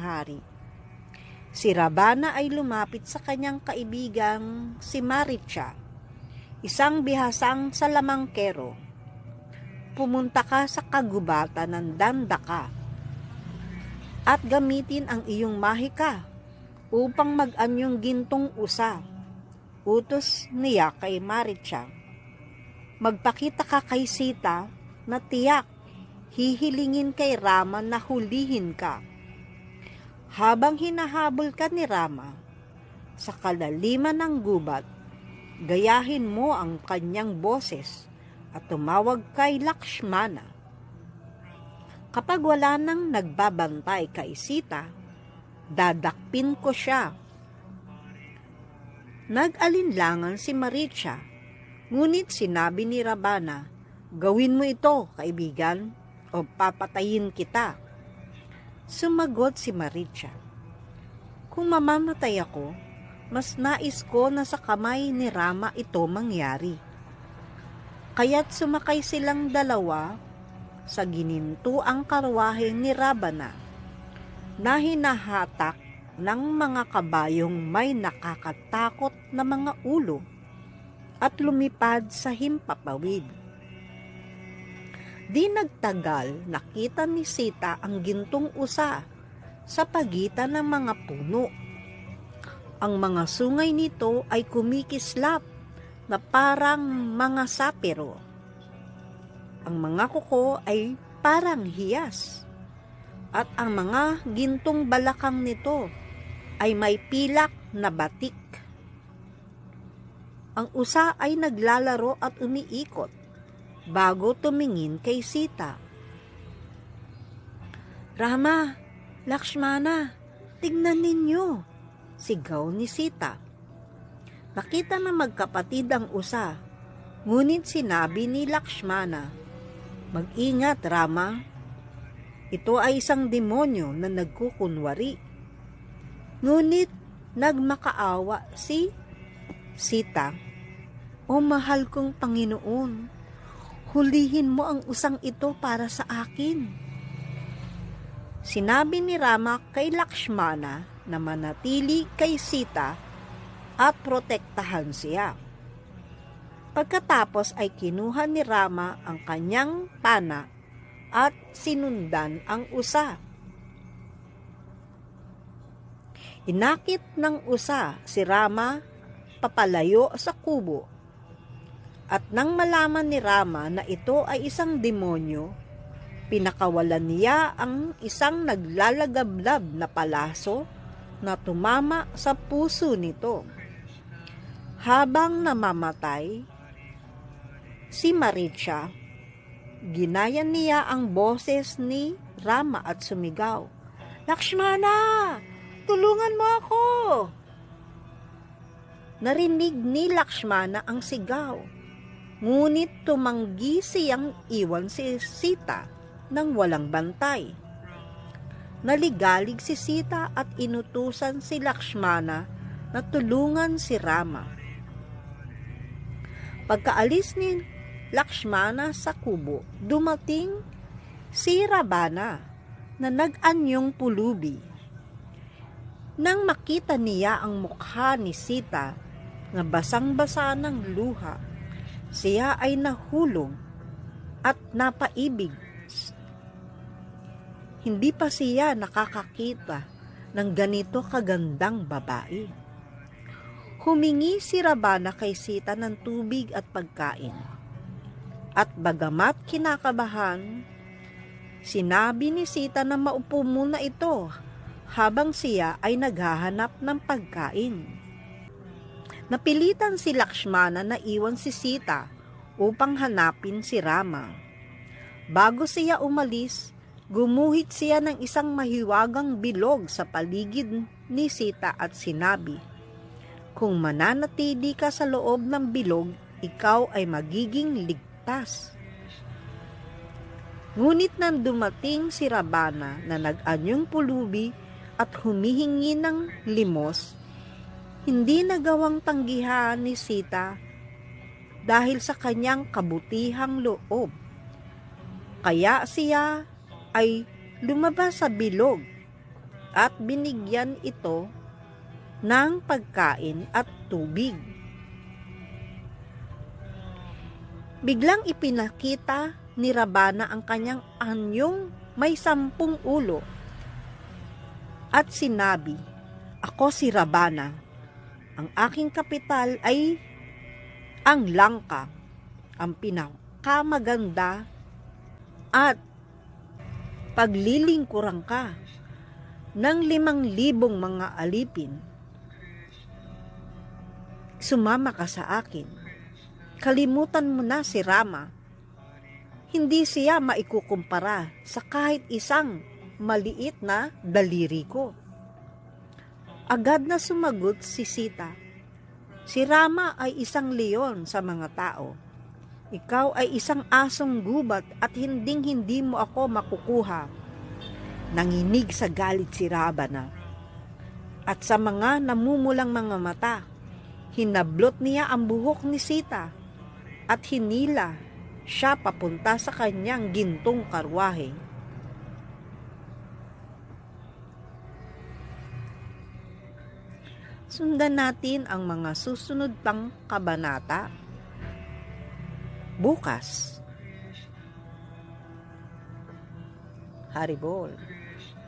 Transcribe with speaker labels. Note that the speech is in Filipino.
Speaker 1: hari. Si Rabana ay lumapit sa kanyang kaibigang si Maricha, isang bihasang salamangkero. Pumunta ka sa kagubatan ng Dandaka at gamitin ang iyong mahika upang mag-anyong gintong usa. Utos niya kay Maricha. Magpakita ka kay Sita na tiyak hihilingin kay Rama na hulihin ka. Habang hinahabol ka ni Rama sa kalaliman ng gubat, gayahin mo ang kanyang boses at tumawag kay Lakshmana. Kapag wala nang nagbabantay kay Sita, dadakpin ko siya. Nag-alinlangan si Maricha, ngunit sinabi ni Rabana, gawin mo ito, kaibigan, o papatayin kita. Sumagot si Maricha, kung mamamatay ako, mas nais ko na sa kamay ni Rama ito mangyari. Kaya't sumakay silang dalawa sa ginintuang karwahe ni Rabana na hinahatak ng mga kabayong may nakakatakot na mga ulo at lumipad sa himpapawid. Di nagtagal, nakita ni Sita ang gintong usa sa pagitan ng mga puno. Ang mga sungay nito ay kumikislap na parang mga sapiro. Ang mga kuko ay parang hiyas, at ang mga gintong balakang nito ay may pilak na batik. Ang usa ay naglalaro at umiikot bago tumingin kay Sita. Rama, Lakshmana, tignan ninyo, sigaw ni Sita. Nakita na magkapatid ang usa, ngunit sinabi ni Lakshmana, mag-ingat, Rama. Ito ay isang demonyo na nagkukunwari. Ngunit nagmakaawa si Sita. O mahal kong Panginoon, hulihin mo ang usang ito para sa akin. Sinabi ni Rama kay Lakshmana na manatili kay Sita at protektahan siya. Pagkatapos ay kinuha ni Rama ang kanyang pana at sinundan ang usa. Inakit ng usa si Rama papalayo sa kubo. At nang malaman ni Rama na ito ay isang demonyo, pinakawalan niya ang isang naglalagablab na palaso na tumama sa puso nito. Habang namamatay, si Maricha, ginaya niya ang boses ni Rama at sumigaw, Lakshmana! Tulungan mo ako! Narinig ni Lakshmana ang sigaw, ngunit tumanggi siyang iwan si Sita nang walang bantay. Naligalig si Sita at inutusan si Lakshmana na tulungan si Rama. Pagkaalis ni Lakshmana sa kubo, dumating si Rabana na nag-anyong pulubi. Nang makita niya ang mukha ni Sita na basang-basa ng luha, siya ay nahulog at napaibig. Hindi pa siya nakakakita ng ganito kagandang babae. Humingi si Rabana kay Sita ng tubig at pagkain. At bagamat kinakabahan, sinabi ni Sita na maupo muna ito habang siya ay naghahanap ng pagkain. Napilitan si Lakshmana na iwan si Sita upang hanapin si Rama. Bago siya umalis, gumuhit siya ng isang mahiwagang bilog sa paligid ni Sita at sinabi, kung mananatili ka sa loob ng bilog, ikaw ay magiging ligtas. Ngunit nang dumating si Rabana na nag-anyong pulubi at humihingi ng limos, hindi nagawang tanggihan ni Sita dahil sa kanyang kabutihang loob. Kaya siya ay lumabas sa bilog at binigyan ito ng pagkain at tubig. Biglang ipinakita ni Rabana ang kanyang anyong may 10 ulo at sinabi, "Ako si Rabana. Ang aking kapital ay ang Langka, ang pinakamaganda at paglilingkuran ka ng 5,000 mga alipin. Sumama ka sa akin. Kalimutan mo na si Rama. Hindi siya maikukumpara sa kahit isang maliit na daliri ko." Agad na sumagot si Sita, "Si Rama ay isang leon sa mga tao. Ikaw ay isang asong gubat at hinding-hindi mo ako makukuha." Nanginig sa galit si Rabana. At sa mga namumulang mga mata, hinablot niya ang buhok ni Sita at hinila siya papunta sa kanyang gintong karwahe. Sundan natin ang mga susunod pang kabanata bukas. Haribol.